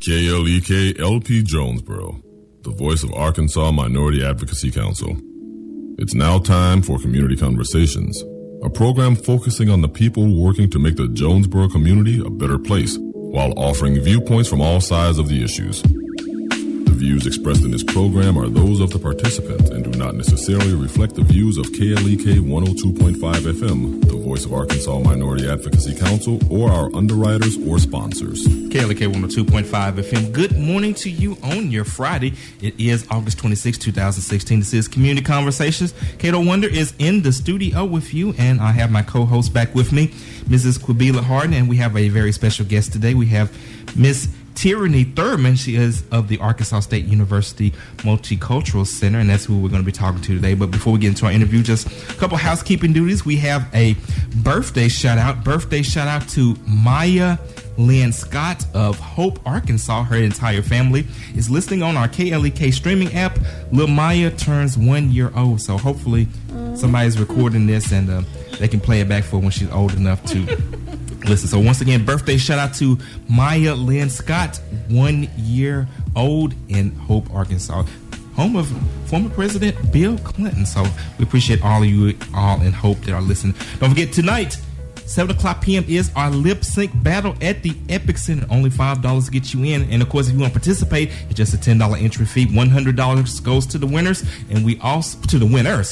KLEK LP Jonesboro, the voice of Arkansas Minority Advocacy Council. It's now time for Community Conversations, a program focusing on the people working to make the Jonesboro community a better place while offering viewpoints from all sides of the issues. The views expressed in this program are those of the participants and do not necessarily reflect the views of KLEK 102.5 FM, the voice of Arkansas Minority Advocacy Council, or our underwriters or sponsors. KLEK 102.5 FM. Good morning to you on your Friday. It is August 26, 2016. This is Community Conversations. Kato Wonder is in the studio with you, and I have my co-host back with me, Mrs. Quabila Harden, and we have a very special guest today. We have Miss Tirrany Thurmond. She is of the Arkansas State University Multicultural Center, and that's who we're going to be talking to today. But before we get into our interview, just a couple housekeeping duties. We have a birthday shout-out. Birthday shout-out to Maya Lynn Scott of Hope, Arkansas. Her entire family is listening on our KLEK streaming app. Lil Maya turns 1 year old, so hopefully somebody's recording this and they can play it back for when she's old enough to listen. So once again, birthday shout out to Maya Lynn Scott, 1 year old in Hope, Arkansas, home of former President Bill Clinton. So we appreciate all of you all in Hope that are listening. Don't forget, tonight 7 o'clock p.m. is our lip sync battle at the Epic Center. Only $5 to get you in. And of course, if you want to participate, it's just a $10 entry fee. $100 goes to the winners, and we also to the winner,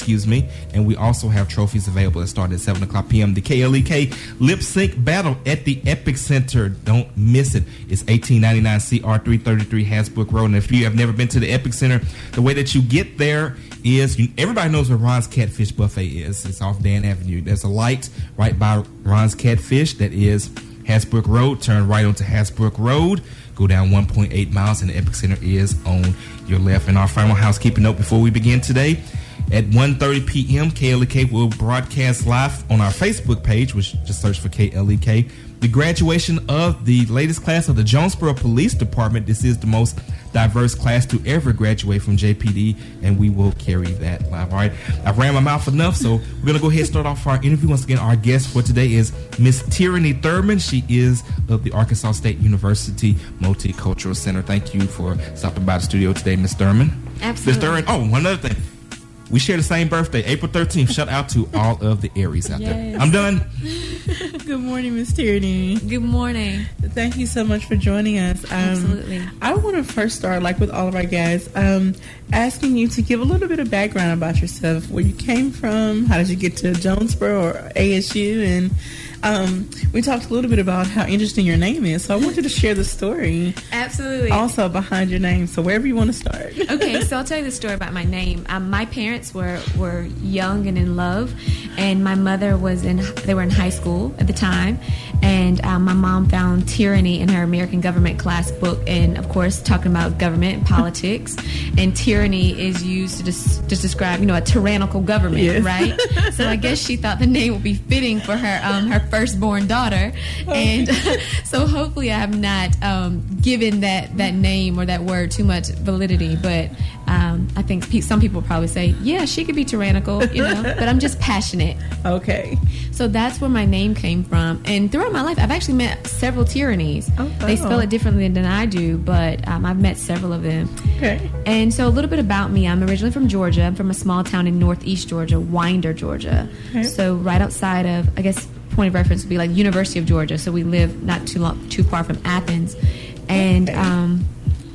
And we also have trophies available that start at 7 o'clock p.m. The KLEK lip sync battle at the Epic Center. Don't miss it. It's 1899 CR 333 Hasbrook Road. And if you have never been to the Epic Center, the way that you get there is everybody knows where Ron's Catfish Buffet is. It's off Dan Avenue. There's a light right by Ron's Catfish that is Hasbrook Road. Turn right onto Hasbrook Road. Go down 1.8 miles, and the Epic Center is on your left. And our final housekeeping note before we begin today: at 1:30 p.m., KLEK will broadcast live on our Facebook page, which just search for KLEK, the graduation of the latest class of the Jonesboro Police Department. This is the most diverse class to ever graduate from JPD, and we will carry that live. All right, I've ran my mouth enough, so we're going to go ahead and start off our interview. Once again, our guest for today is Miss Tirrany Thurmond. She is of the Arkansas State University Multicultural Center. Thank you for stopping by the studio today, Miss Thurmond. Absolutely. Miss Thurmond, oh, one other thing. We share the same birthday, April 13th. Shout out to all of the Aries out there. I'm done. Good morning, Miss Tirrany. Good morning. Thank you so much for joining us. Absolutely. I want to first start, like with all of our guests, asking you to give a little bit of background about yourself, where you came from, how did you get to Jonesboro or ASU, and we talked a little bit about how interesting your name is. So I want you to share the story. Absolutely. Also behind your name. So wherever you want to start. Okay, so I'll tell you the story about my name. My parents were young and in love, and my mother they were in high school at the time, and my mom found tyranny in her American government class book, and of course talking about government and politics, and tyranny is used to just describe a tyrannical government, yes. Right? So I guess she thought the name would be fitting for her firstborn daughter, and so hopefully I have not given that name or that word too much validity, but I think some people probably say, yeah, she could be tyrannical, but I'm just passionate. Okay. So that's where my name came from. And throughout my life, I've actually met several Tirranies. Oh, wow. They spell it differently than I do, but I've met several of them. Okay. And so a little bit about me. I'm originally from Georgia. I'm from a small town in northeast Georgia, Winder, Georgia. Okay. So right outside of, I guess, point of reference would be like University of Georgia. So we live not too far from Athens. And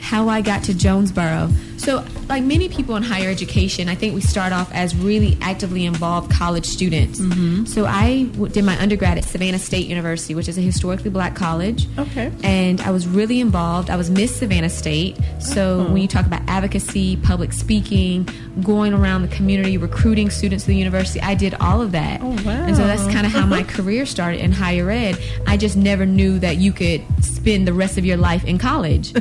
how I got to Jonesboro. So like many people in higher education, I think we start off as really actively involved college students. Mm-hmm. So I did my undergrad at Savannah State University, which is a historically black college. Okay. And I was really involved. I was Miss Savannah State. So when you talk about advocacy, public speaking, going around the community, recruiting students to the university, I did all of that. Oh, wow. And so that's kind of how my career started in higher ed. I just never knew that you could spend the rest of your life in college.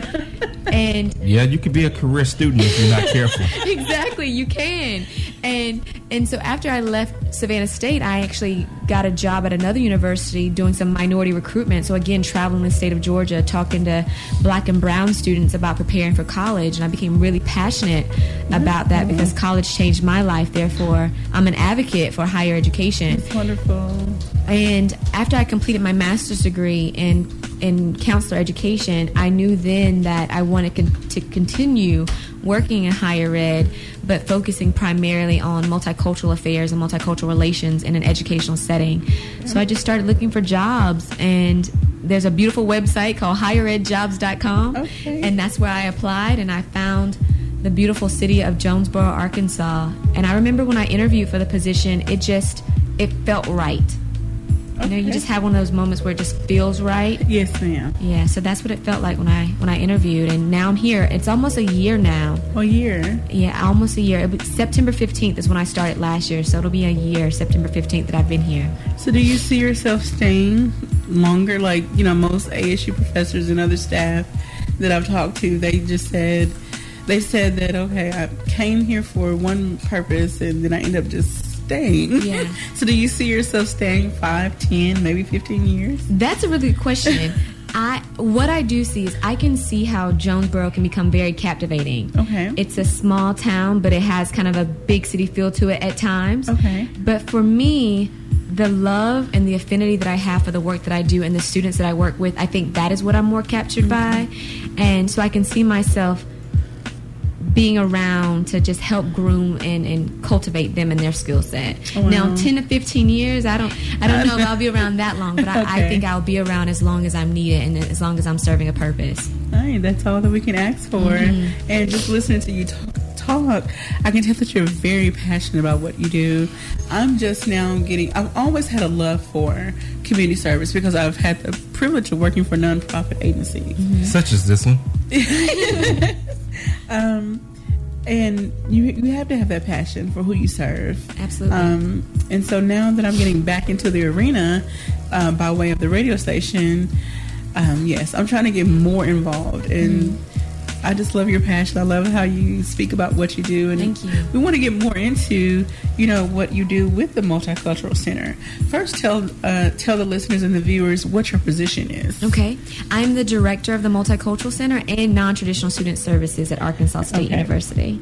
And yeah, you could be a career student if you're not careful. Exactly, you can. And so after I left Savannah State, I actually got a job at another university doing some minority recruitment. So again, traveling the state of Georgia, talking to black and brown students about preparing for college. And I became really passionate about that because college changed my life. Therefore, I'm an advocate for higher education. That's wonderful. And after I completed my master's degree in in counselor education, I knew then that I wanted to continue working in higher ed, but focusing primarily on multicultural affairs and multicultural relations in an educational setting. So I just started looking for jobs, and there's a beautiful website called higheredjobs.com, and that's where I applied, and I found the beautiful city of Jonesboro, Arkansas. And I remember when I interviewed for the position, it felt right. You know, you just have one of those moments where it just feels right. Yes, ma'am. Yeah, so that's what it felt like when I interviewed, and now I'm here. It's almost a year now. A year? Yeah, almost a year. September 15th is when I started last year, so it'll be a year, September 15th, that I've been here. So do you see yourself staying longer? Like, you know, most ASU professors and other staff that I've talked to, they said that, okay, I came here for one purpose, and then I end up just staying. Yeah. So do you see yourself staying 5, 10, maybe 15 years? That's a really good question. What I do see is I can see how Jonesboro can become very captivating. Okay. It's a small town, but it has kind of a big city feel to it at times. Okay. But for me, the love and the affinity that I have for the work that I do and the students that I work with, I think that is what I'm more captured by. And so I can see myself being around to just help groom and cultivate them and their skill set. Oh, wow. Now, 10 to 15 years, I don't know if I'll be around that long, but I think I'll be around as long as I'm needed and as long as I'm serving a purpose. Hey, that's all that we can ask for. Mm-hmm. And just listening to you talk, I can tell that you're very passionate about what you do. I'm just now I've always had a love for community service because I've had the privilege of working for nonprofit agencies. Mm-hmm. Such as this one. And you have to have that passion for who you serve. Absolutely. And so now that I'm getting back into the arena by way of the radio station, yes, I'm trying to get more involved. And I just love your passion. I love how you speak about what you do. And thank you. We want to get more into, what you do with the Multicultural Center. First, tell the listeners and the viewers what your position is. Okay. I'm the director of the Multicultural Center and Non-Traditional Student Services at Arkansas State University.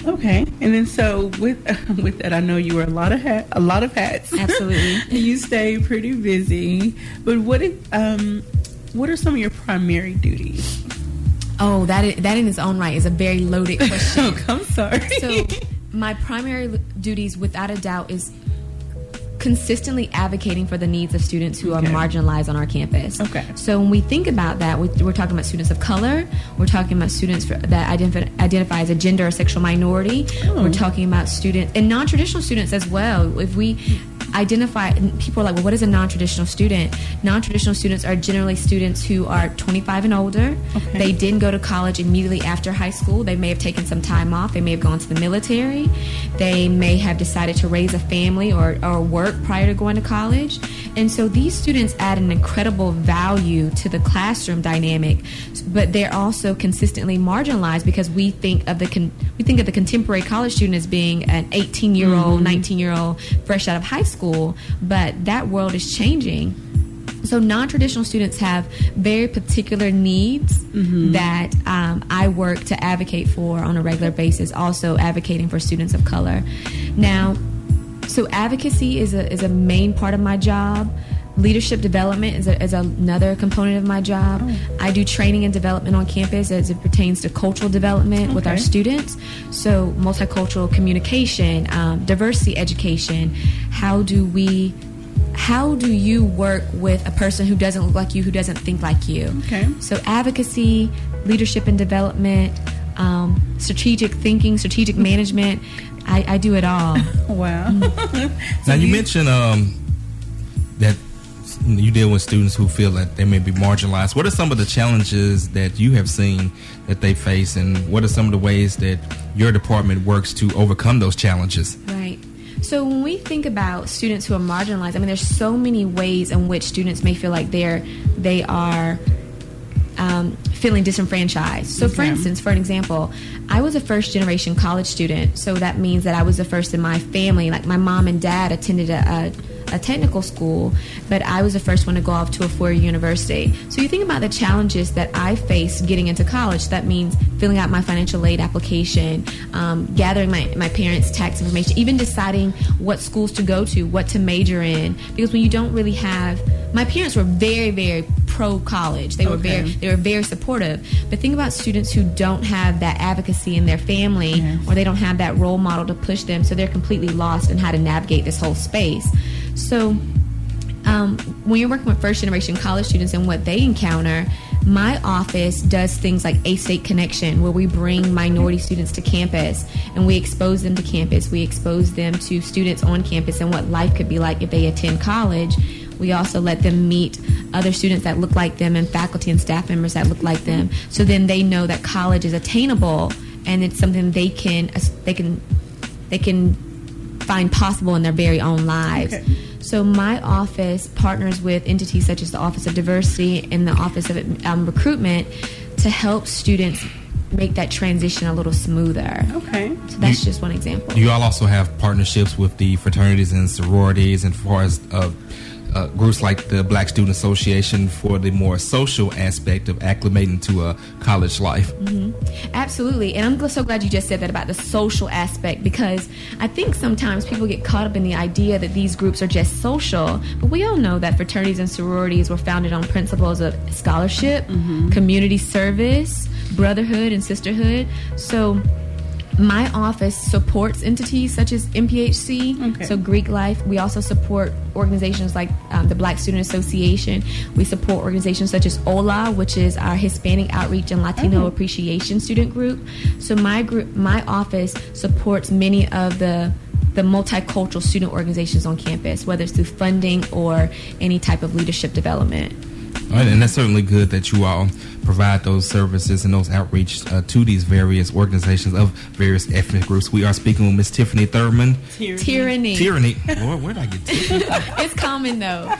Okay. And then so with that, I know you wear a lot of hats. Absolutely. You stay pretty busy. But what are some of your primary duties? Oh, that in its own right is a very loaded question. Oh, I'm sorry. So my primary duties, without a doubt, is consistently advocating for the needs of students who are marginalized on our campus. Okay. So when we think about that, we're talking about students of color. We're talking about students that identify as a gender or sexual minority. Oh. We're talking about students and non-traditional students as well. If we identify, people are like, well, what is a non-traditional student? Non-traditional students are generally students who are 25 and older. Okay. They didn't go to college immediately after high school. They may have taken some time off. They may have gone to the military. They may have decided to raise a family or work prior to going to college. And so these students add an incredible value to the classroom dynamic, but they're also consistently marginalized because we think of the contemporary college student as being an 18-year-old, 19-year-old fresh out of high school, but that world is changing. So non-traditional students have very particular needs that I work to advocate for on a regular basis, also advocating for students of color. Now, so advocacy is a main part of my job. Leadership development is another component of my job. Oh. I do training and development on campus as it pertains to cultural development with our students. So multicultural communication, diversity education. How do you work with a person who doesn't look like you, who doesn't think like you? Okay. So advocacy, leadership and development, strategic thinking, strategic management. I do it all. Wow. Now you mentioned that you deal with students who feel that they may be marginalized. What are some of the challenges that you have seen that they face, and what are some of the ways that your department works to overcome those challenges? Right. So when we think about students who are marginalized, I mean, there's so many ways in which students may feel like they are feeling disenfranchised. So for instance, for an example, I was a first-generation college student, so that means that I was the first in my family. Like my mom and dad attended a a technical school, but I was the first one to go off to a four-year university. So you think about the challenges that I faced getting into college. That means filling out my financial aid application, gathering my parents' tax information, even deciding what schools to go to, what to major in. Because when you don't really have, my parents were very, very pro-college. They were very supportive. But think about students who don't have that advocacy in their family, yes, or they don't have that role model to push them, so they're completely lost in how to navigate this whole space. So when you're working with first-generation college students and what they encounter, my office does things like A-State Connection, where we bring minority students to campus and we expose them to campus. We expose them to students on campus and what life could be like if they attend college. We also let them meet other students that look like them and faculty and staff members that look like them. So then they know that college is attainable and it's something they can find possible in their very own lives. Okay. So my office partners with entities such as the Office of Diversity and the Office of Recruitment to help students make that transition a little smoother. Okay. So that's just one example. Do you all also have partnerships with the fraternities and sororities, and as far as groups like the Black Student Association for the more social aspect of acclimating to a college life? Mm-hmm. Absolutely. And I'm so glad you just said that about the social aspect, because I think sometimes people get caught up in the idea that these groups are just social, but we all know that fraternities and sororities were founded on principles of scholarship, mm-hmm, community service, brotherhood and sisterhood. So my office supports entities such as MPHC, so Greek Life. We also support organizations like the Black Student Association. We support organizations such as OLA, which is our Hispanic Outreach and Latino Appreciation student group. So my office supports many of the multicultural student organizations on campus, whether it's through funding or any type of leadership development. All right, and that's certainly good that you all provide those services and those outreach to these various organizations of various ethnic groups. We are speaking with Miss Tirrany Thurmond. Tirrany. Lord, where did I get Tirrany? It's common, though.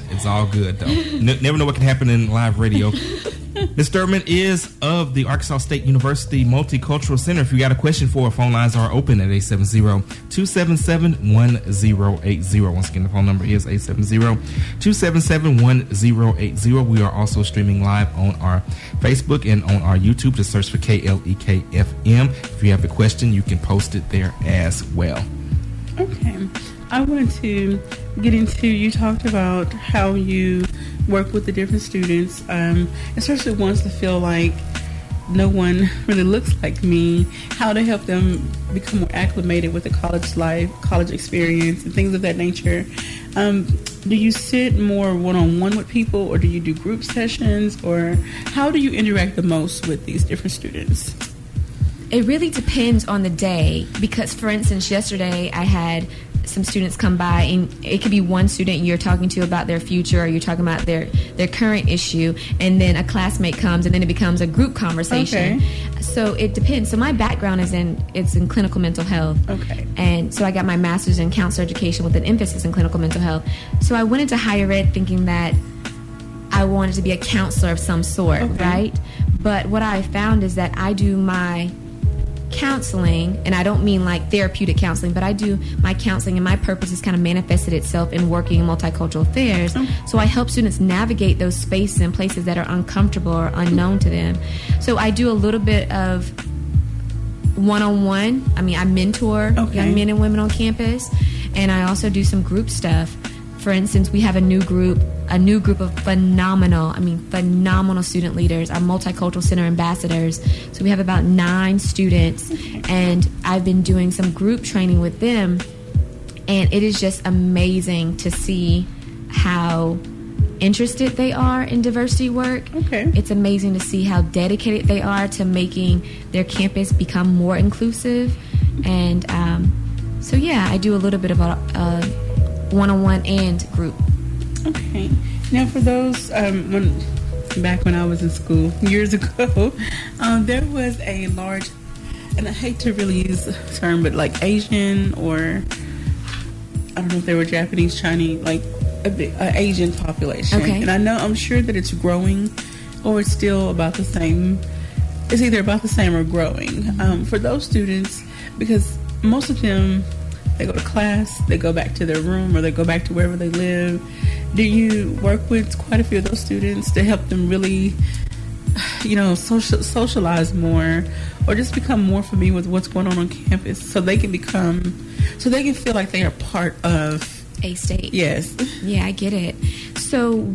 It's all good, though. Never know what can happen in live radio. Ms. Thurmond is of the Arkansas State University Multicultural Center. If you got a question for her, phone lines are open at 870-277-1080. Once again, the phone number is 870-277-1080. We are also streaming live on our Facebook and on our YouTube. Just search for KLEK-FM. If you have a question, you can post it there as well. Okay. I wanted to get into, you talked about how you work with the different students, especially ones that feel like no one really looks like me, how to help them become more acclimated with the college life, college experience, and things of that nature. Do you sit more one-on-one with people, or do you do group sessions, or how do you interact the most with these different students? It really depends on the day, because, for instance, yesterday I had some students come by, and it could be one student you're talking to about their future, or you're talking about their current issue, and then a classmate comes, and then it becomes a group conversation. Okay. So it depends. So my background is in clinical mental health. Okay. And so I got my master's in counselor education with an emphasis in clinical mental health. So I went into higher ed thinking that I wanted to be a counselor of some sort, right? But what I found is that I do my counseling, and I don't mean like therapeutic counseling, but I do my counseling, and my purpose has kind of manifested itself in working in multicultural affairs. So I help students navigate those spaces and places that are uncomfortable or unknown to them. So I do a little bit of one-on-one. I mean, I mentor young men and women on campus, and I also do some group stuff. For instance, we have a new group of phenomenal student leaders, our Multicultural Center ambassadors. So we have about 9 students, and I've been doing some group training with them, and it is just amazing to see how interested they are in diversity work. It's amazing to see how dedicated they are to making their campus become more inclusive. And so yeah, I do a little bit of a one-on-one and group. Okay. Now, for those back when I was in school years ago, there was a large, and I hate to really use the term, but like Asian, or I don't know if they were Japanese, Chinese, like a Asian population. And I'm sure that it's growing, or it's still about the same. It's either about the same or growing. For those students, because most of them, they go to class, they go back to their room, or they go back to wherever they live. Do you work with quite a few of those students to help them really, socialize more, or just become more familiar with what's going on campus, so they can feel like they are part of A-State? Yes. Yeah, I get it. So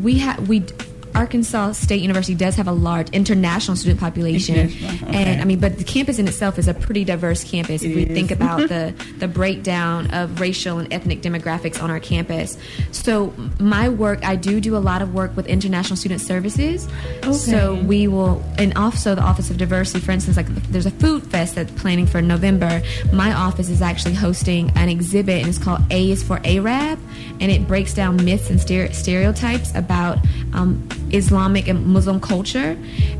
Arkansas State University does have a large international student population, and but the campus in itself is a pretty diverse campus. If we think about the breakdown of racial and ethnic demographics on our campus. So my work, I do a lot of work with international student services. Okay. So we will, and also the Office of Diversity, for instance, like there's a food fest that's planning for November. My office is actually hosting an exhibit, and it's called A is for Arab, and it breaks down myths and stereotypes about Islamic and Muslim culture,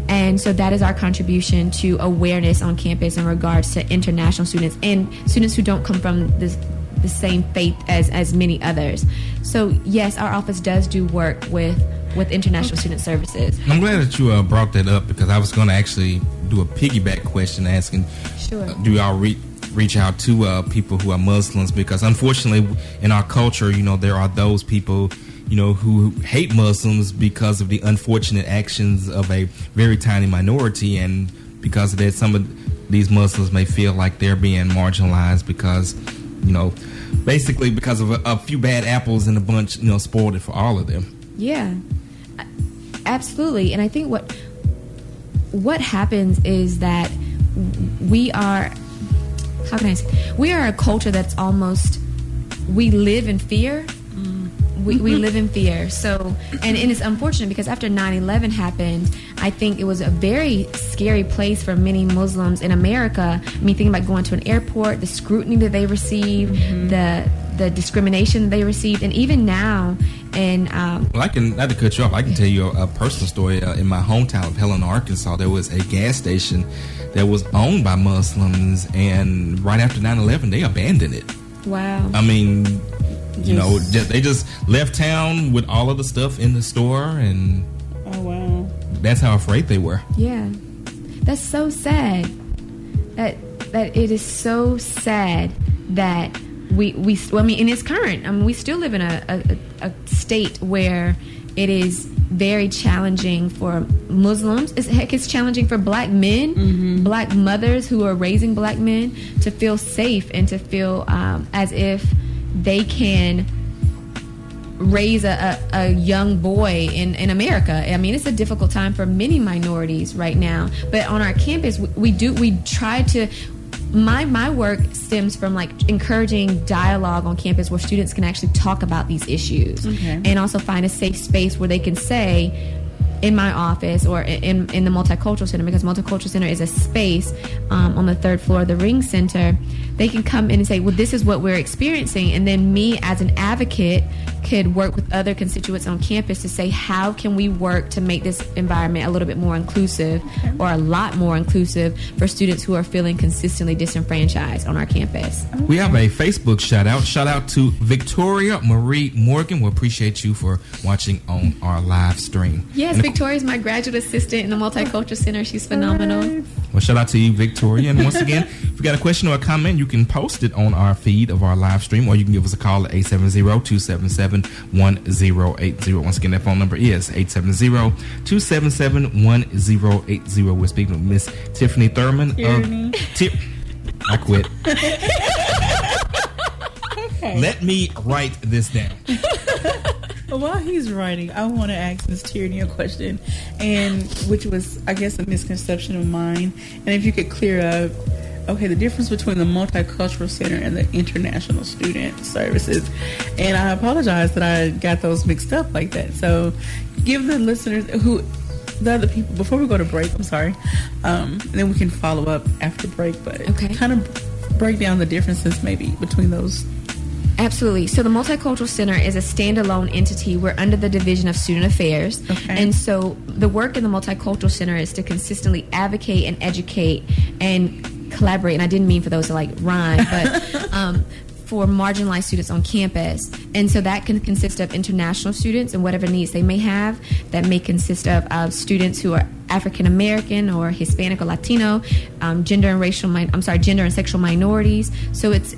and so that is our contribution to awareness on campus in regards to international students and students who don't come from the same faith as many others. So yes, our office does do work with international student services. I'm glad that you brought that up, because I was going to actually do a piggyback question asking, sure, do y'all reach out to people who are Muslims? Because unfortunately in our culture, there are those people who hate Muslims because of the unfortunate actions of a very tiny minority, and because of that, some of these Muslims may feel like they're being marginalized because, basically because of a few bad apples in a bunch, spoiled it for all of them. Yeah, absolutely. And I think what happens is that we are a culture that's almost, we live in fear. We live in fear. So, and it's unfortunate because after 9/11 happened, I think it was a very scary place for many Muslims in America. I mean, thinking about going to an airport, the scrutiny that they received, the discrimination they received, and even now. And not to cut you off, I can tell you a personal story. In my hometown of Helena, Arkansas, there was a gas station that was owned by Muslims, and right after 9/11, they abandoned it. Wow. I mean, they just left town with all of the stuff in the store, and oh wow, that's how afraid they were. Yeah, that's so sad. That it is so sad that we in its current. I mean, we still live in a state where it is very challenging for Muslims. It's challenging for black men, black mothers who are raising black men to feel safe and to feel as if they can raise a young boy in America. I mean, it's a difficult time for many minorities right now. But on our campus, we try to. My work stems from encouraging dialogue on campus where students can actually talk about these issues, and also find a safe space where they can say, in my office or in the Multicultural Center, because Multicultural Center is a space on the third floor of the Ring Center. They can come in and say, well, this is what we're experiencing. And then me as an advocate could work with other constituents on campus to say, how can we work to make this environment a little bit more inclusive or a lot more inclusive for students who are feeling consistently disenfranchised on our campus. We have a Facebook shout out. Shout out to Victoria Marie Morgan. We appreciate you for watching on our live stream. Yes, Victoria's my graduate assistant in the Multicultural Center. She's phenomenal. Well, shout out to you, Victoria. And once again, if you got a question or a comment, you can post it on our feed of our live stream, or you can give us a call at 870-277-1080. Once again, that phone number is 870-277-1080. We're speaking with Miss Tirrany Thurmond. I quit. Okay. Let me write this down. While he's writing, I want to ask Ms. Tirrany a question, and which was, I guess, a misconception of mine. And if you could clear up, the difference between the Multicultural Center and the International Student Services. And I apologize that I got those mixed up like that. So give the listeners the other people, before we go to break, I'm sorry, and then we can follow up after break, but kind of break down the differences maybe between those. Absolutely. So the Multicultural Center is a standalone entity. We're under the Division of Student Affairs. And so the work in the Multicultural Center is to consistently advocate and educate and collaborate. And I didn't mean for those to rhyme, but for marginalized students on campus. And so that can consist of international students and whatever needs they may have. That may consist of students who are African American or Hispanic or Latino, gender and sexual minorities. So it's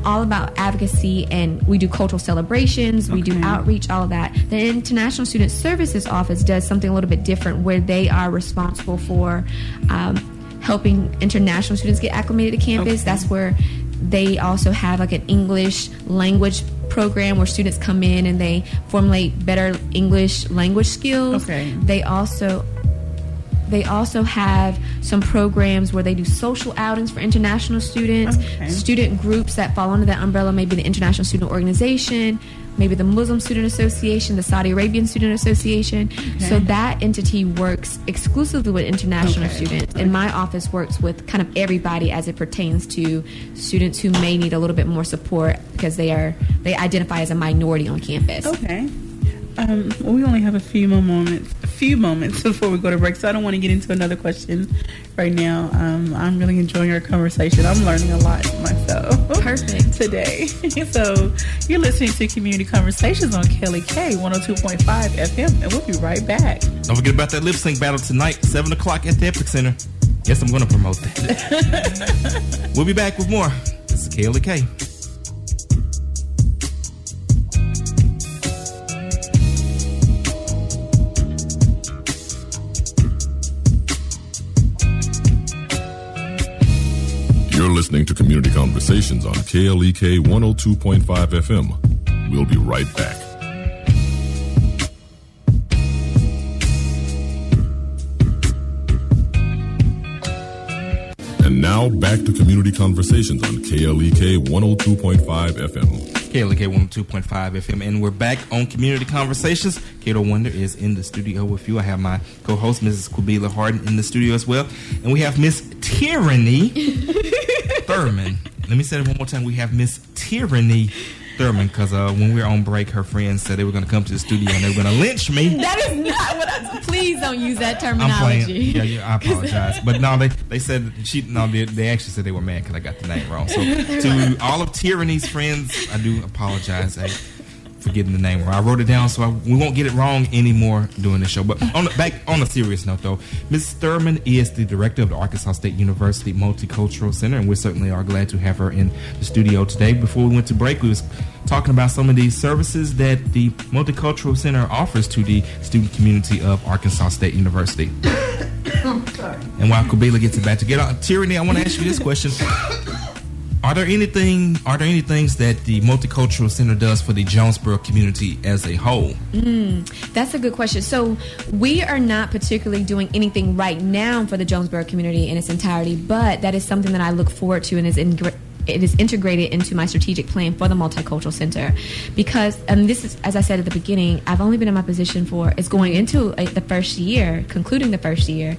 all about advocacy, and we do cultural celebrations, we do outreach, all of that. The International Student Services Office does something a little bit different, where they are responsible for helping international students get acclimated to campus. That's where they also have like an English language program where students come in and they formulate better English language skills. They also have some programs where they do social outings for international students. Student groups that fall under that umbrella, maybe the International Student Organization, maybe the Muslim Student Association, the Saudi Arabian Student Association. So that entity works exclusively with international students, and my office works with kind of everybody as it pertains to students who may need a little bit more support because they identify as a minority on campus. We only have a few moments before we go to break, so I don't want to get into another question right now. I'm really enjoying our conversation. I'm learning a lot myself. Perfect. Today. So you're listening to Community Conversations on KLEK 102.5 FM, and we'll be right back. Don't forget about that lip sync battle tonight, 7 o'clock at the Epic Center. Yes, I'm going to promote that. We'll be back with more. This is KLEK. You're listening to Community Conversations on KLEK 102.5 FM. We'll be right back. And now back to Community Conversations on KLEK 102.5 FM. KLEK 102.5 FM, and we're back on Community Conversations. Kato Wonder is in the studio with you. I have my co-host, Mrs. Kubila Harden, in the studio as well. And we have Miss Tirrany Thurmond. Let me say it one more time. We have Miss Tirrany Thurmond, because when we were on break, her friends said they were going to come to the studio and they were going to lynch me. That is not what I... Please don't use that terminology. I'm playing. Yeah, I apologize. But no, they said they actually said they were mad because I got the name wrong. So to all of Tirrany's friends, I do apologize for getting the name wrong. I wrote it down so we won't get it wrong anymore during the show. But back on a serious note, though, Ms. Thurmond is the director of the Arkansas State University Multicultural Center, and we certainly are glad to have her in the studio today. Before we went to break, we was talking about some of the services that the Multicultural Center offers to the student community of Arkansas State University. And while Kubila gets it back together, Tirrany, I want to ask you this question. Are there any things that the Multicultural Center does for the Jonesboro community as a whole? That's a good question. So we are not particularly doing anything right now for the Jonesboro community in its entirety, but that is something that I look forward to and it is integrated into my strategic plan for the Multicultural Center, because this is, as I said at the beginning, I've only been in my position it's going into the first year, concluding the first year.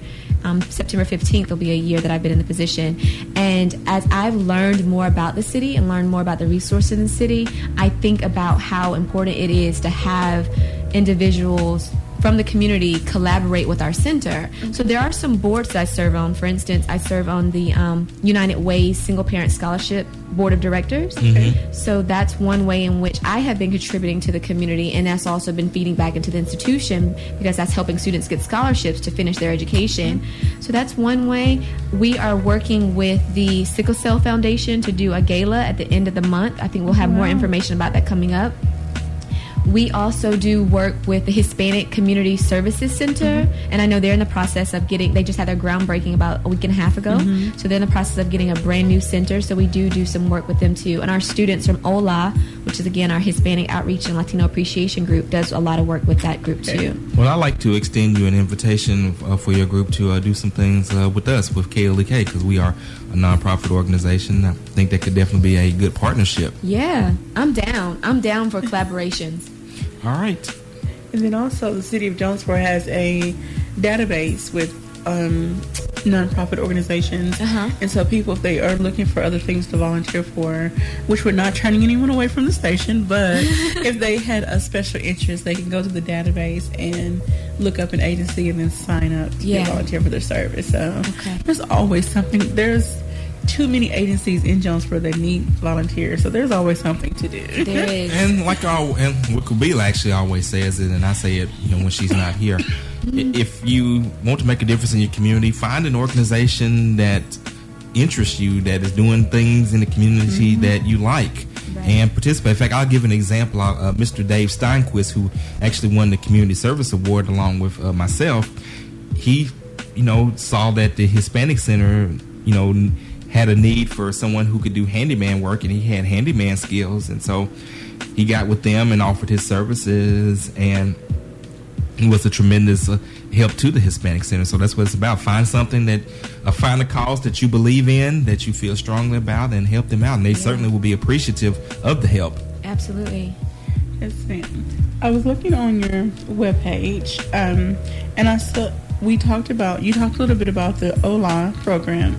September 15th will be a year that I've been in the position, and as I've learned more about the city and learned more about the resources in the city, I think about how important it is to have individuals from the community collaborate with our center. So there are some boards that I serve on. For instance, I serve on the United Way's Single Parent Scholarship Board of Directors. So that's one way in which I have been contributing to the community, and that's also been feeding back into the institution because that's helping students get scholarships to finish their education. So that's one way. We are working with the Sickle Cell Foundation to do a gala at the end of the month. I think we'll have more information about that coming up. We also do work with the Hispanic Community Services Center, and I know they're in the process of they just had their groundbreaking about a week and a half ago, so they're in the process of getting a brand new center, so we do some work with them too. And our students from OLA, which is again our Hispanic Outreach and Latino Appreciation Group, does a lot of work with that group too. Well, I'd like to extend you an invitation for your group to do some things with us, with KLEK, because we are a nonprofit organization. I think that could definitely be a good partnership. Yeah, I'm down. I'm down for collaborations. All right. And then also the city of Jonesboro has a database with nonprofit organizations. And so people, if they are looking for other things to volunteer for, which we're not turning anyone away from the station, but if they had a special interest, they can go to the database and look up an agency and then sign up to volunteer for their service. So there's always something. There's too many agencies in Jonesboro that need volunteers, so there's always something to do. There is. And what Kubila actually always says it, and I say it, when she's not here. If you want to make a difference in your community, find an organization that interests you, that is doing things in the community that you like. Right. And participate. In fact, I'll give an example. Mr. Dave Steinquist, who actually won the Community Service Award along with myself, he, saw that the Hispanic Center, had a need for someone who could do handyman work, and he had handyman skills, and so he got with them and offered his services, and it was a tremendous help to the Hispanic Center. So that's what it's about. Find something find a cause that you believe in, that you feel strongly about, and help them out. And they certainly will be appreciative of the help. Absolutely. Yes, ma'am. I was looking on your webpage, and I saw you talked a little bit about the OLA program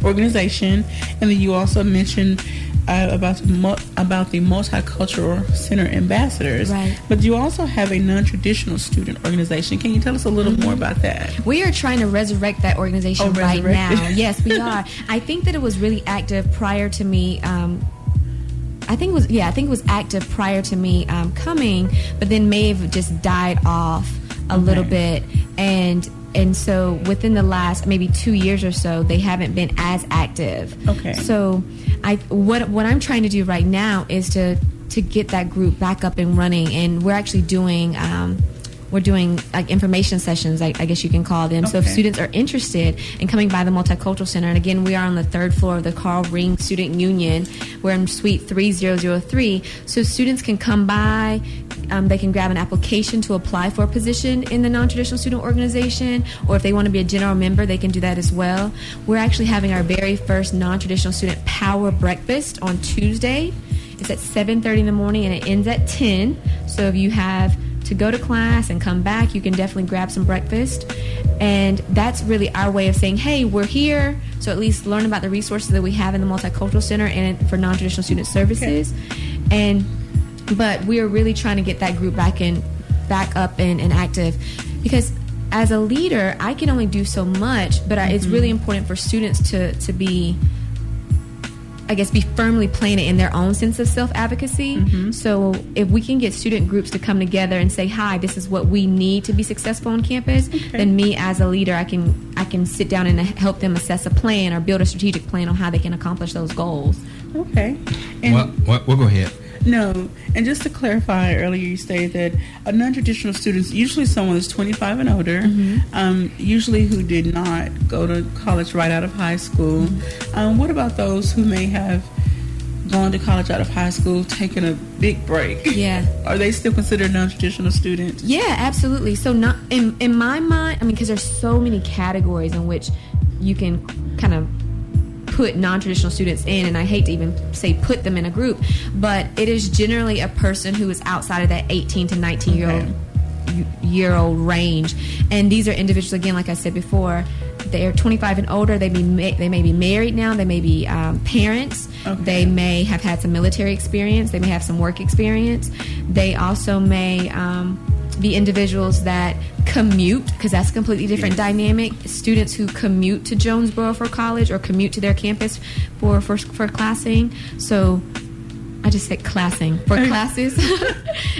organization, and then you also mentioned about the Multicultural Center ambassadors. Right. But you also have a non-traditional student organization. Can you tell us a little more about that? We are trying to resurrect that organization right now. Yes, we are. I think that it was really active prior to me. I think it was active prior to me coming, but then may have just died off a little bit, and so within the last maybe 2 years or so, they haven't been as active. Okay. So what I'm trying to do right now is to get that group back up and running, and we're actually doing like information sessions, I guess you can call them. Okay. So if students are interested in coming by the Multicultural Center, and again, we are on the 3rd floor of the Carl Ring Student Union. We're in Suite 3003. So students can come by. They can grab an application to apply for a position in the non-traditional student organization, or if they want to be a general member, they can do that as well. We're actually having our very first non-traditional student power breakfast on Tuesday. It's at 7:30 in the morning, and it ends at 10. So if you have to go to class and come back, you can definitely grab some breakfast. And that's really our way of saying, hey, we're here, so at least learn about the resources that we have in the Multicultural Center and for non-traditional student services. Okay. But we are really trying to get that group back up and active, because as a leader, I can only do so much, but it's really important for students to be, I guess, be firmly planted in their own sense of self-advocacy. So if we can get student groups to come together and say, hi, this is what we need to be successful on campus, then me as a leader, I can sit down and help them assess a plan or build a strategic plan on how they can accomplish those goals. Okay. And we'll go ahead. No, and just to clarify, earlier you stated that non-traditional students, usually someone that's 25 and older, usually who did not go to college right out of high school. What about those who may have gone to college out of high school, taken a big break? Yeah. Are they still considered non-traditional students? Yeah, absolutely. So not in my mind, because there's so many categories in which you can kind of put non-traditional students in, and I hate to even say put them in a group, but it is generally a person who is outside of that 18 to 19 year old range. And these are individuals, again, like I said before, they're 25 and older. They may be married now. They may be parents. They may have had some military experience. They may have some work experience. They also may be individuals that commute, because that's a completely different dynamic. Students who commute to Jonesboro for college or commute to their campus for classing. So I just said classing for classes,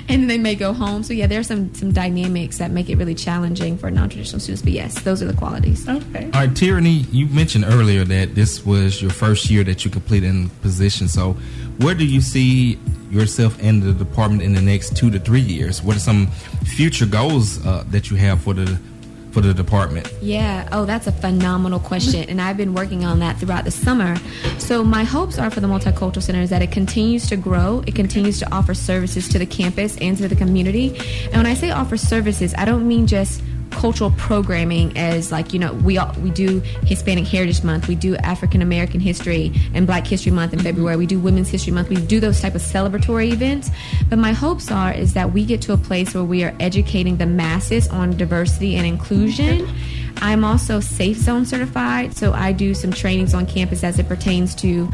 and they may go home. So yeah, there are some dynamics that make it really challenging for non-traditional students. But yes, those are the qualities. Okay. All right, Tirrany, you mentioned earlier that this was your first year that you completed in position. So where do you see yourself in the department in the next 2 to 3 years? What are some future goals that you have for the department? Yeah. Oh, that's a phenomenal question, and I've been working on that throughout the summer. So my hopes are for the Multicultural Center is that it continues to grow. It continues to offer services to the campus and to the community. And when I say offer services, I don't mean just cultural programming as like, we do Hispanic Heritage Month, we do African American History and Black History Month in February, we do Women's History Month, we do those type of celebratory events. But my hopes is that we get to a place where we are educating the masses on diversity and inclusion. I'm also Safe Zone certified, so I do some trainings on campus as it pertains to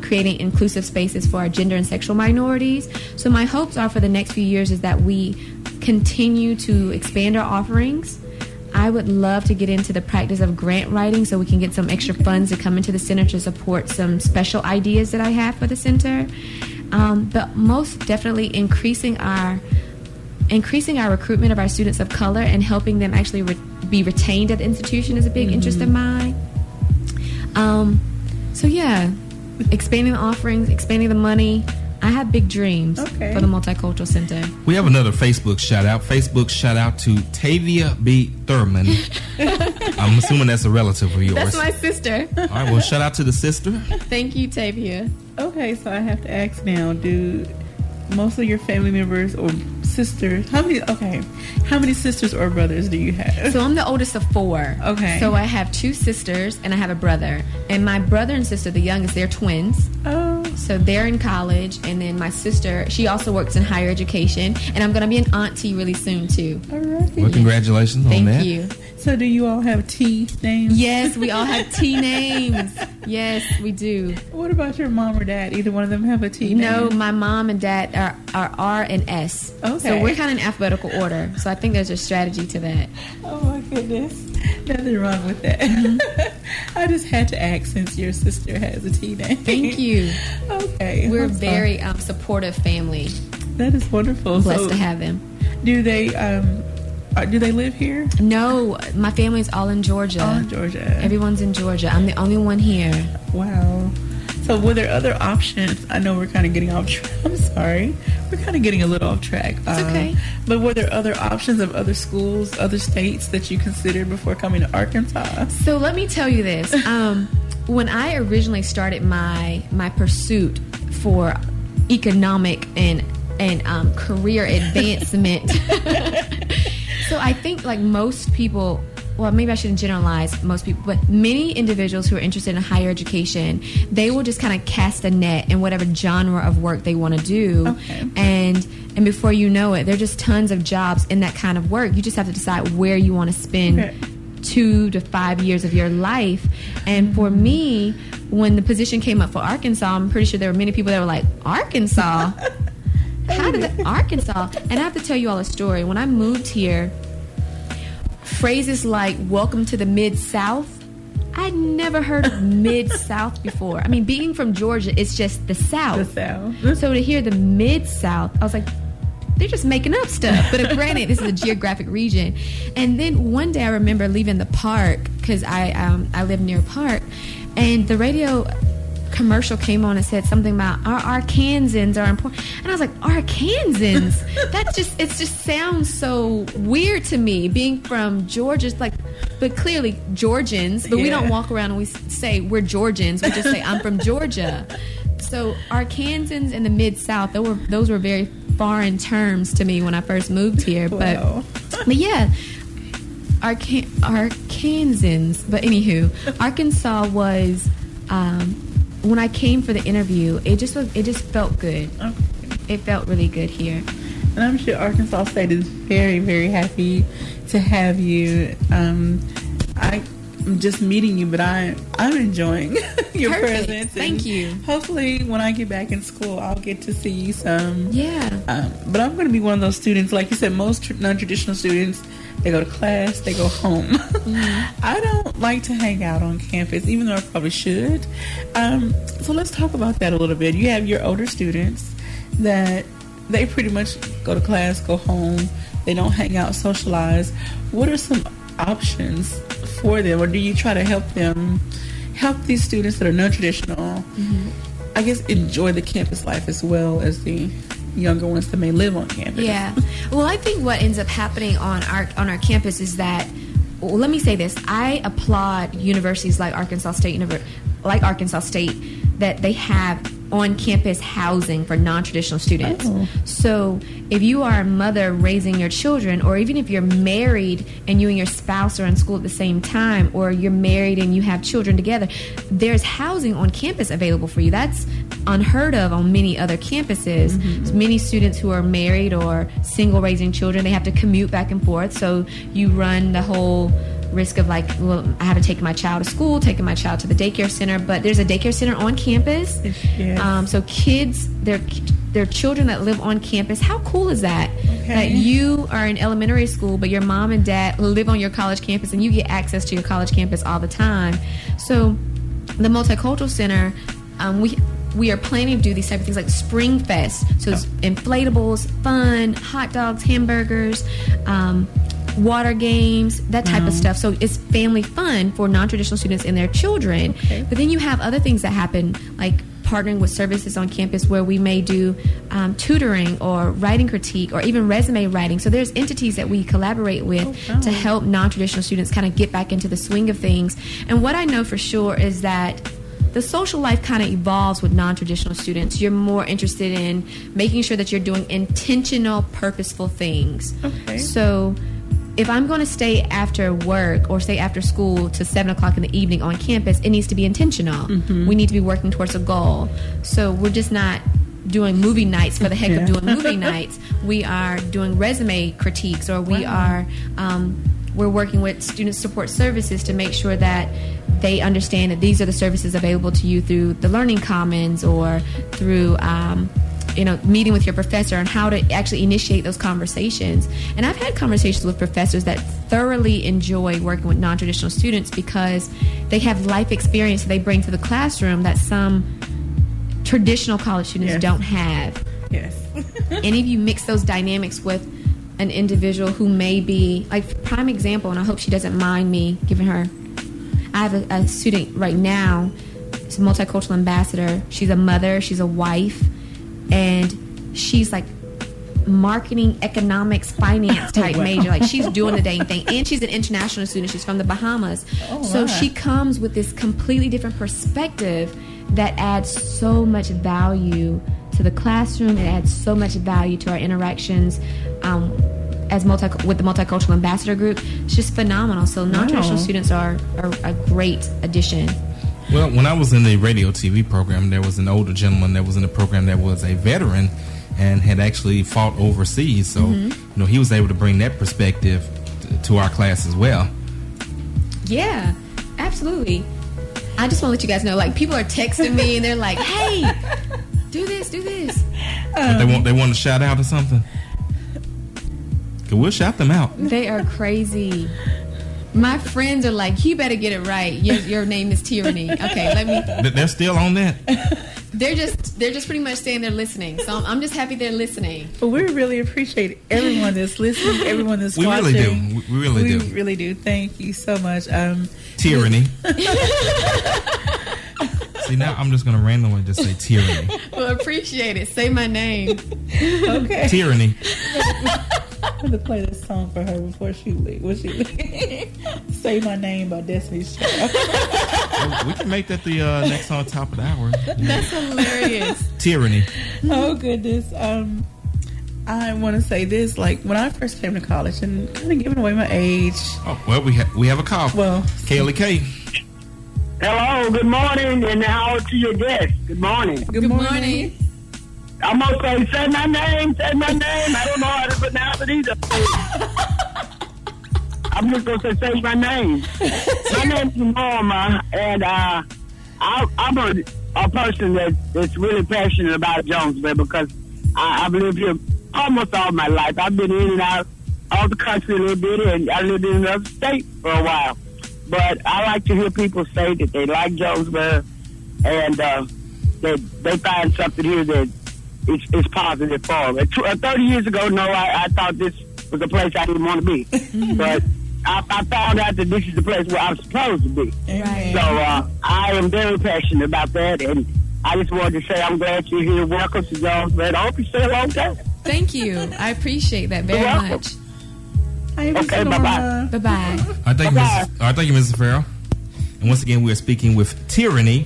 creating inclusive spaces for our gender and sexual minorities. So my hopes are for the next few years is that we continue to expand our offerings. I would love to get into the practice of grant writing so we can get some extra funds to come into the center to support some special ideas that I have for the center. But most definitely increasing our recruitment of our students of color and helping them actually be retained at the institution is a big interest of mine. So yeah, expanding the offerings, expanding the money. I have big dreams for the Multicultural Center. We have another Facebook shout out. Facebook shout out to Tavia B. Thurmond. I'm assuming that's a relative of yours. That's my sister. All right, well, shout out to the sister. Thank you, Tavia. Okay, so I have to ask now, do most of your family members or sisters, how many sisters or brothers do you have? So I'm the oldest of 4. Okay. So I have 2 sisters and I have a brother. And my brother and sister, the youngest, they're twins. Oh. So they're in college. And then my sister, she also works in higher education. And I'm going to be an auntie really soon, too. All right. Well, congratulations on that. Thank you. So do you all have T names? Yes, we all have T names. Yes, we do. What about your mom or dad? Either one of them have a T name? No, my mom and dad are R and S. Okay. So we're kind of in alphabetical order. So I think there's a strategy to that. Oh my goodness. Nothing wrong with that. I just had to ask since your sister has a T name. Thank you. Okay. We're a very supportive family. That is wonderful. Blessed to have them. Do they live here? No, my family's all in Georgia. All in Georgia. Everyone's in Georgia. I'm the only one here. Wow. So were there other options? I know we're kind of getting off track. I'm sorry. We're kind of getting a little off track. It's okay. But were there other options of other schools, other states that you considered before coming to Arkansas? So let me tell you this. When I originally started my pursuit for economic and career advancement, so I think like most people, well, maybe I shouldn't generalize most people, but many individuals who are interested in higher education, they will just kind of cast a net in whatever genre of work they want to do. Okay. And before you know it, there are just tons of jobs in that kind of work. You just have to decide where you want to spend 2 to 5 years of your life. And for me, when the position came up for Arkansas, I'm pretty sure there were many people that were like, Arkansas? How did that, Arkansas? And I have to tell you all a story. When I moved here, phrases like welcome to the Mid-South, I'd never heard of Mid-South before. I mean, being from Georgia, it's just the South. The South. So to hear the Mid-South, I was like, they're just making up stuff. But granted, this is a geographic region. And then one day I remember leaving the park, because I live near a park, and the radio commercial came on and said something about our Arkansans are important, and I was like, Arkansans? It just sounds so weird to me. Being from Georgia, it's like, but clearly Georgians, but we don't walk around and we say we're Georgians. We just say I'm from Georgia. So Arkansans in the Mid-South, those were very foreign terms to me when I first moved here. Wow. But yeah, Arkansans. But anywho, Arkansas was. When I came for the interview, it just felt good. Okay. It felt really good here. And I'm sure Arkansas State is very, very happy to have you. I'm just meeting you, but I'm enjoying your Perfect. presence. Thank you. Hopefully, when I get back in school, I'll get to see you some. Yeah. But I'm going to be one of those students, like you said, most non-traditional students, they go to class, they go home. Mm-hmm. I don't like to hang out on campus, even though I probably should. So let's talk about that a little bit. You have your older students that they pretty much go to class, go home. They don't hang out, socialize. What are some options for them, or do you try to help these students that are non-traditional, I guess, enjoy the campus life as well as the younger ones that may live on campus? Yeah. Well, I think what ends up happening on our campus is that, well, let me say this. I applaud universities like Arkansas State that they have on-campus housing for non-traditional students. Oh. So if you are a mother raising your children, or even if you're married and you and your spouse are in school at the same time, or you're married and you have children together, there's housing on campus available for you. That's unheard of on many other campuses. Mm-hmm. So many students who are married or single raising children, they have to commute back and forth. So you run the whole risk of like, well, I have to take my child to school, taking my child to the daycare center, but there's a daycare center on campus. Yes. So kids, they're children that live on campus. How cool is that? Okay. That you are in elementary school, but your mom and dad live on your college campus, and you get access to your college campus all the time. So the Multicultural Center, we are planning to do these type of things like Spring Fest. So it's inflatables, fun, hot dogs, hamburgers, water games, that type of stuff. So it's family fun for non-traditional students and their children. Okay. But then you have other things that happen, like partnering with services on campus where we may do tutoring or writing critique or even resume writing. So there's entities that we collaborate with to help non-traditional students kind of get back into the swing of things. And what I know for sure is that the social life kind of evolves with non-traditional students. You're more interested in making sure that you're doing intentional, purposeful things. Okay. So if I'm going to stay after work or stay after school to 7 o'clock in the evening on campus, it needs to be intentional. We need to be working towards a goal. So we're just not doing movie nights for the heck of doing movie nights. We are doing resume critiques, or we are we're working with student support services to make sure that they understand that these are the services available to you through the Learning Commons or through meeting with your professor and how to actually initiate those conversations. And I've had conversations with professors that thoroughly enjoy working with non-traditional students because they have life experience that they bring to the classroom that some traditional college students don't have. Yes. Any of you mix those dynamics with an individual who may be, like, prime example, and I hope she doesn't mind me giving her, I have a student right now, she's a multicultural ambassador. She's a mother, she's a wife, and she's like marketing, economics, finance type major. Like, she's doing the dang thing. And she's an international student. She's from the Bahamas. So she comes with this completely different perspective that adds so much value to the classroom. It adds so much value to our interactions with the Multicultural Ambassador Group. It's just phenomenal. So non-traditional students are a great addition. Well, when I was in the radio TV program, there was an older gentleman that was in the program that was a veteran and had actually fought overseas. So, he was able to bring that perspective to our class as well. Yeah, absolutely. I just want to let you guys know, like, people are texting me and they're like, hey, do this. But they want to shout out or something? We'll shout them out. They are crazy. My friends are like, you better get it right. Your name is Tirrany. Okay, let me. They're still on that? They're just pretty much saying they're listening. So I'm just happy they're listening. But we really appreciate everyone that's listening, everyone that's watching. We really do. We really do. Thank you so much. Tirrany. See, now I'm just going to randomly just say Tirrany. Well, appreciate it. Say my name. Okay. Tirrany. I'm going to play this song for her before she leaves. Say My Name by Destiny's Child. We can make that the next on top of the hour. That's hilarious. Tirrany. Oh, goodness. I want to say this. Like, when I first came to college, and kind of giving away my age. Oh, well, we have a call. Well, Kaylee K. Hello, good morning, and how to your guest. Good morning. Good morning. I'm going to say my name. I don't know how to pronounce it either. I'm just going to say my name. My name is Norma, and I'm a person that's really passionate about Jonesboro because I've lived here almost all my life. I've been in and out of the country a little bit, and I lived in another state for a while. But I like to hear people say that they like Jonesboro and that they find something here that is positive for them. 30 years ago, I thought this was a place I didn't want to be. But I found out that this is the place where I'm supposed to be. Right. So I am very passionate about that. And I just wanted to say I'm glad you're here. Welcome to Jonesboro. I hope you stay a long time. Thank you. I appreciate that very much. Okay, bye-bye. Bye-bye. Thank you, Mrs. Farrell. And once again, we are speaking with Tirrany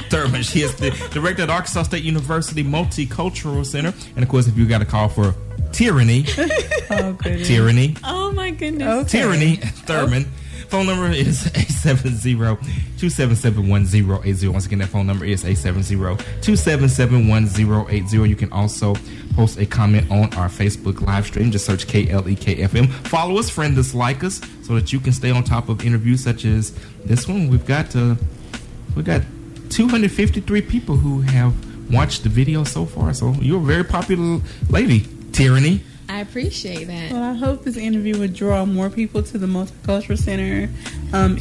Thurmond. She is the director at Arkansas State University Multicultural Center. And of course, if you got a call for Tirrany, Tirrany. Oh my goodness. Okay. Tirrany Thurmond. Phone number is 870-277-1080. Once again, that phone number is 870-277-1080. You can also post a comment on our Facebook live stream. Just search KLEKFM. Follow us, friend us, like us, so that you can stay on top of interviews such as this one. We've got 253 people who have watched the video so far. So you're a very popular lady, Tirrany. I appreciate that. Well, I hope this interview would draw more people to the Multicultural Center.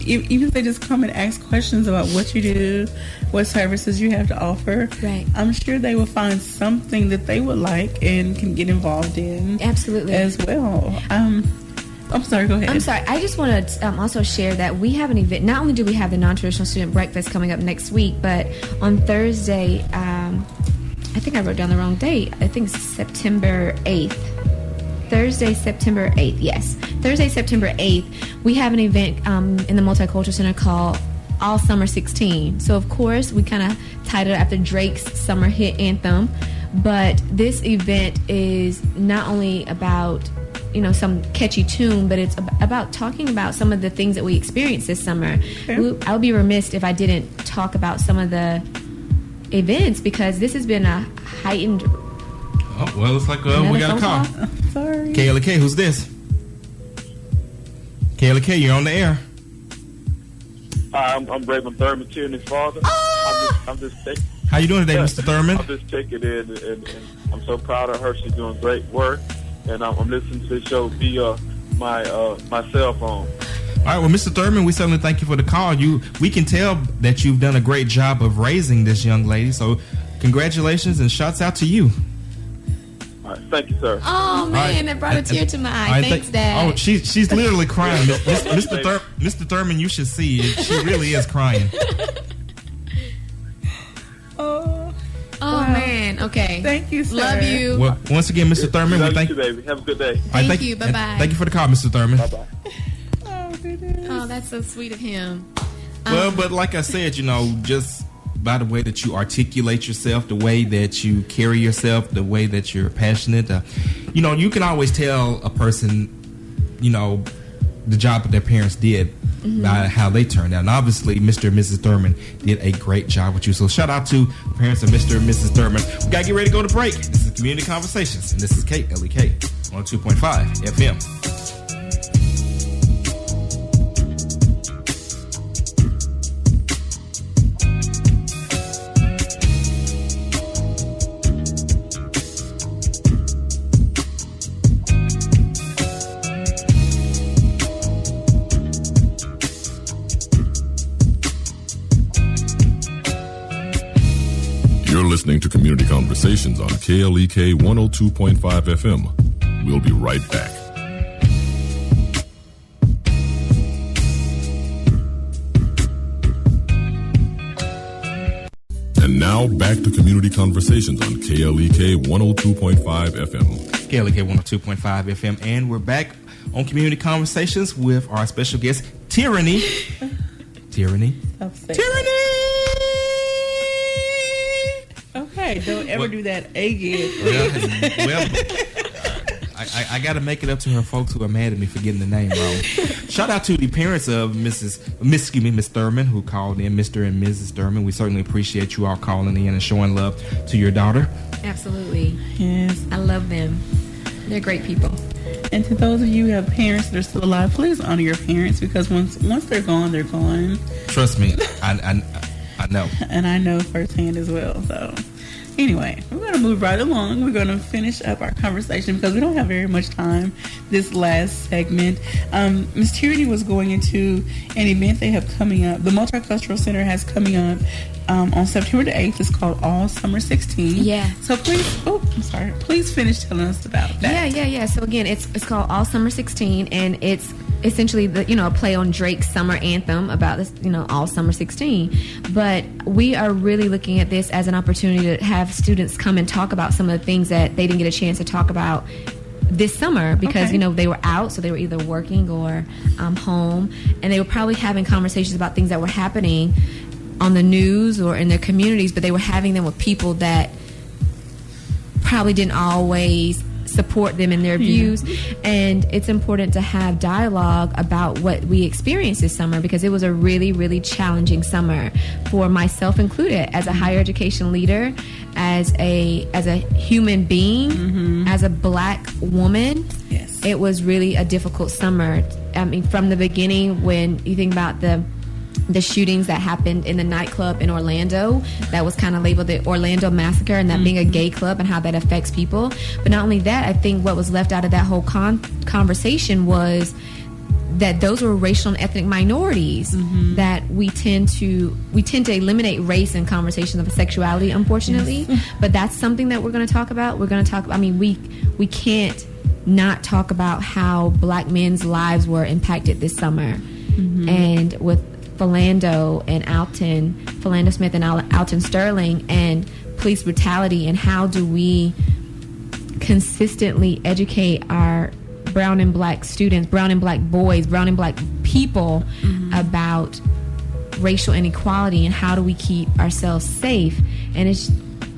Even if they just come and ask questions about what you do, what services you have to offer. Right. I'm sure they will find something that they would like and can get involved in. Absolutely. As well. I'm sorry, go ahead. I'm sorry. I just want to also share that we have an event. Not only do we have the non-traditional student breakfast coming up next week, but on Thursday, I think I wrote down the wrong date. I think September 8th. Thursday, September 8th. Yes. Thursday, September 8th, we have an event in the Multicultural Center called All Summer 16. So, of course, we kind of tied it after Drake's summer hit anthem. But this event is not only about, some catchy tune, but it's about talking about some of the things that we experienced this summer. Okay. I would be remiss if I didn't talk about some of the events, because this has been a heightened... Oh, well, it's like we got a call. Sorry. KLK, who's this? KLK, you're on the air. Hi, I'm Raymond Thurmond, Tirrany's father. I'm just taking... How you doing today, Mr. Thurmond? I'm just taking it in, and I'm so proud of her. She's doing great work, and I'm listening to the show via my cell phone. All right, well, Mr. Thurmond, we certainly thank you for the call. We can tell that you've done a great job of raising this young lady, so congratulations and shouts out to you. All right, thank you, sir. Oh, man, that brought a tear to my eye. Thanks, Dad. Oh, she's literally crying. Mr. Thurmond, you should see it. She really is crying. Oh, wow. Man. Okay. Thank you, sir. Love you. Well, once again, Mr. Thurmond, Love you too, baby. Have a good day. Thank you. Bye-bye. Thank you for the call, Mr. Thurmond. Bye-bye. Oh, goodness. Oh, that's so sweet of him. Well, but like I said, just by the way that you articulate yourself, the way that you carry yourself, the way that you're passionate, you can always tell a person, the job that their parents did by how they turned out. And obviously, Mr. and Mrs. Thurmond did a great job with you. So shout out to the parents of Mr. and Mrs. Thurmond. We got to get ready to go to break. This is Community Conversations, and this is KLEK 102.5 FM. Listening to Community Conversations on KLEK 102.5 FM. We'll be right back. And now back to Community Conversations on KLEK 102.5 FM. KLEK 102.5 FM, and we're back on Community Conversations with our special guest, Tirrany. Tirrany. Okay, don't ever do that again. Well, I got to make it up to her folks who are mad at me for getting the name wrong. Shout out to the parents of Miss Thurmond, who called in, Mr. and Mrs. Thurmond. We certainly appreciate you all calling in and showing love to your daughter. Absolutely. Yes. I love them. They're great people. And to those of you who have parents that are still alive, please honor your parents, because once they're gone, they're gone. Trust me, I know. And I know firsthand as well, so... Anyway, we're going to move right along. We're going to finish up our conversation because we don't have very much time this last segment. Ms. Tirrany was going into an event they have coming up. The Multicultural Center has coming up on September the 8th. It's called All Summer 16. Yeah. So please finish telling us about that. Yeah. So again, it's called All Summer 16, and it's essentially a play on Drake's summer anthem about this, All Summer 16. But we are really looking at this as an opportunity to have students come and talk about some of the things that they didn't get a chance to talk about this summer because, they were out, so they were either working or home, and they were probably having conversations about things that were happening on the news or in their communities, but they were having them with people that probably didn't always support them in their views. And it's important to have dialogue about what we experienced this summer, because it was a really, really challenging summer for myself included, as a higher education leader, as a human being, as a Black woman. Yes. It was really a difficult summer. I mean, from the beginning, when you think about the the shootings that happened in the nightclub in Orlando that was kind of labeled the Orlando Massacre, and that being a gay club and how that affects people. But not only that, I think what was left out of that whole conversation was that those were racial and ethnic minorities, that we tend to eliminate race in conversations of sexuality, unfortunately. But that's something that we're going to talk about. I mean, we can't not talk about how Black men's lives were impacted this summer. And with Philando Smith and Alton Sterling, and police brutality, and how do we consistently educate our brown and black students, brown and black boys, brown and black people about racial inequality, and how do we keep ourselves safe. And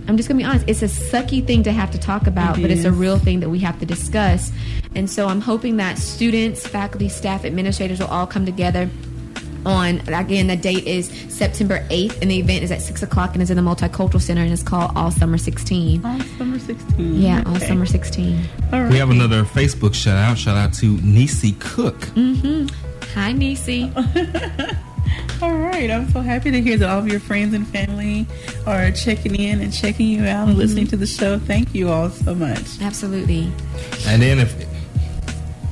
I'm just gonna be honest, it's a sucky thing to have to talk about, but it's a real thing that we have to discuss. And so I'm hoping that students, faculty, staff, administrators will all come together on, again, the date is September 8th, and the event is at 6 o'clock, and it's in the Multicultural Center, and it's called All Summer 16. All Summer 16. Yeah, All Summer 16. All right. We have another Facebook shout out. Shout out to Nisi Cook. Hi, Nisi. All right. I'm so happy to hear that all of your friends and family are checking in and checking you out and listening to the show. Thank you all so much. Absolutely. And then if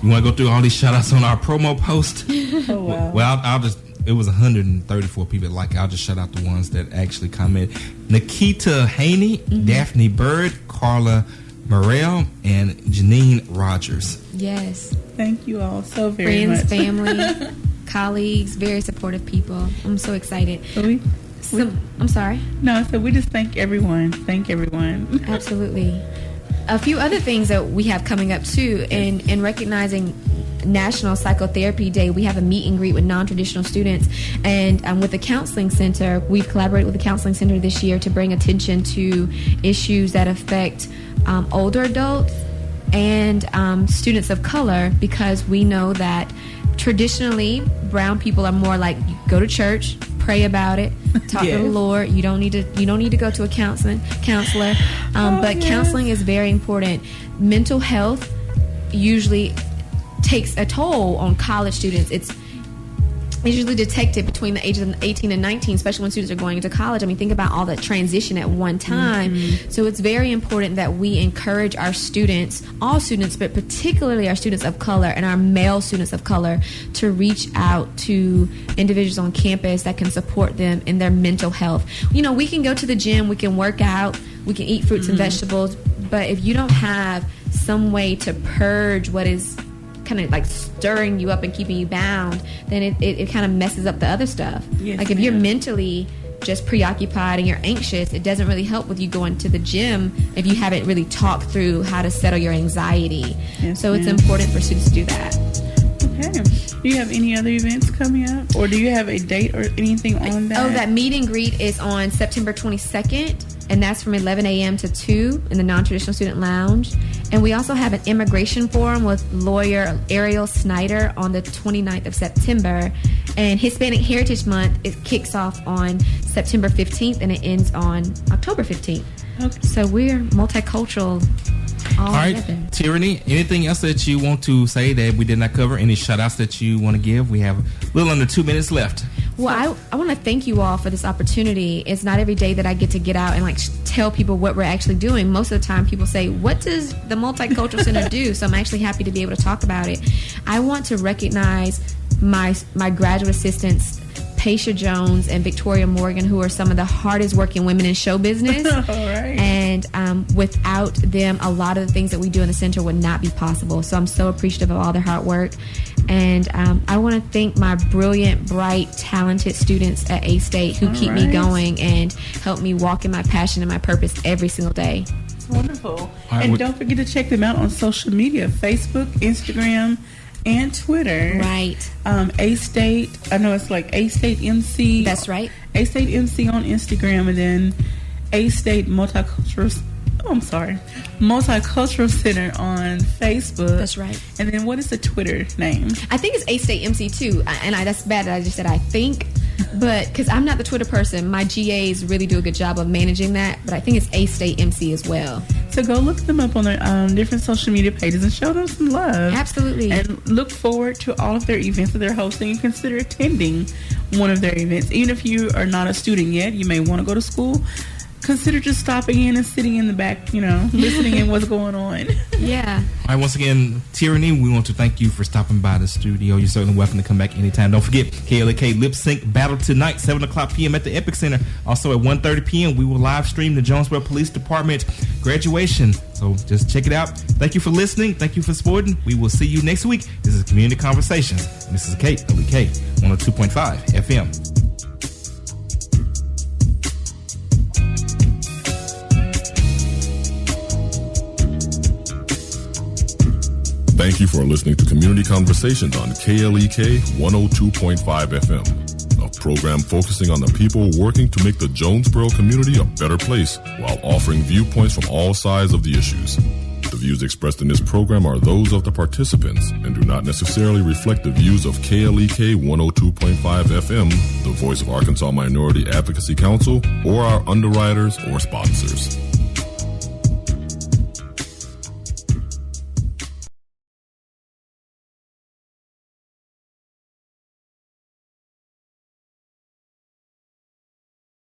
you want to go through all these shout outs on our promo post, Oh, wow. well, I'll just, it was 134 people that like it. I'll just shout out the ones that actually commented. Nikita Haney, Daphne Bird, Carla Morrell, and Janine Rogers. Yes. Thank you all so very Friends, much. family, colleagues, very supportive people. I'm so excited. I'm sorry. No, so we just thank everyone. Thank everyone. Absolutely. A few other things that we have coming up too, in recognizing National Psychotherapy Day, we have a meet and greet with non-traditional students, and with the Counseling Center, we've collaborated with the Counseling Center this year to bring attention to issues that affect older adults and students of color, because we know that traditionally brown people are more like, you go to church, pray about it, talk to the Lord. You don't need to go to a counselor. But counseling is very important. Mental health usually takes a toll on college students. It's usually detected between the ages of 18 and 19, especially when students are going into college. I mean, think about all that transition at one time. So it's very important that we encourage our students, all students, but particularly our students of color and our male students of color, to reach out to individuals on campus that can support them in their mental health. You know, we can go to the gym, we can work out, we can eat fruits and vegetables, but if you don't have some way to purge what is kind of like stirring you up and keeping you bound, then it kind of messes up the other stuff. Yes, like if you're mentally just preoccupied and you're anxious, it doesn't really help with you going to the gym if you haven't really talked through how to settle your anxiety. Yes, so it's ma'am. important for students to do that. Okay. Do you have any other events coming up, or do you have a date or anything on that? Oh, that meet and greet is on September 22nd, and that's from 11 a.m. to 2 in the Non-Traditional Student Lounge. And we also have an immigration forum with lawyer Ariel Snyder on the 29th of September. And Hispanic Heritage Month, it kicks off on September 15th and it ends on October 15th. Okay. So we're multicultural all right, together. Tirrany, anything else that you want to say that we did not cover? Any shout outs that you want to give? We have a little under 2 minutes left. Well, I want to thank you all for this opportunity. It's not every day that I get out and like tell people what we're actually doing. Most of the time people say, what does the Multicultural Center do? So I'm actually happy to be able to talk about it. I want to recognize my graduate assistants, Paisha Jones and Victoria Morgan, who are some of the hardest working women in show business. All right. And without them, a lot of the things that we do in the center would not be possible. So I'm so appreciative of all their hard work. And I want to thank my brilliant, bright, talented students at A-State who keep me going and help me walk in my passion and my purpose every single day. Wonderful. right, And don't forget to check them out on social media, Facebook, Instagram, and Twitter. Right. A-State, I know it's like A-State MC. That's right. A-State MC on Instagram, and then A-State Multicultural Center on Facebook. That's right. And then what is the Twitter name? I think it's A-State MC too. And that's bad that I just said I think. But because I'm not the Twitter person, my GAs really do a good job of managing that. But I think it's A-State MC as well. So go look them up on their different social media pages and show them some love. Absolutely. And look forward to all of their events that they're hosting and consider attending one of their events. Even if you are not a student yet, you may want to go to school. Consider just stopping in and sitting in the back, listening in what's going on. Yeah. All right, once again, Tirrany, we want to thank you for stopping by the studio. You're certainly welcome to come back anytime. Don't forget, KLAK Lip Sync Battle tonight, 7 o'clock p.m. at the Epic Center. Also at 1:30 p.m., we will live stream the Jonesboro Police Department graduation. So just check it out. Thank you for listening. Thank you for supporting. We will see you next week. This is Community Conversations. And this is KLAK 102.5 FM. Thank you for listening to Community Conversations on KLEK 102.5 FM, a program focusing on the people working to make the Jonesboro community a better place while offering viewpoints from all sides of the issues. The views expressed in this program are those of the participants and do not necessarily reflect the views of KLEK 102.5 FM, the voice of Arkansas Minority Advocacy Council, or our underwriters or sponsors.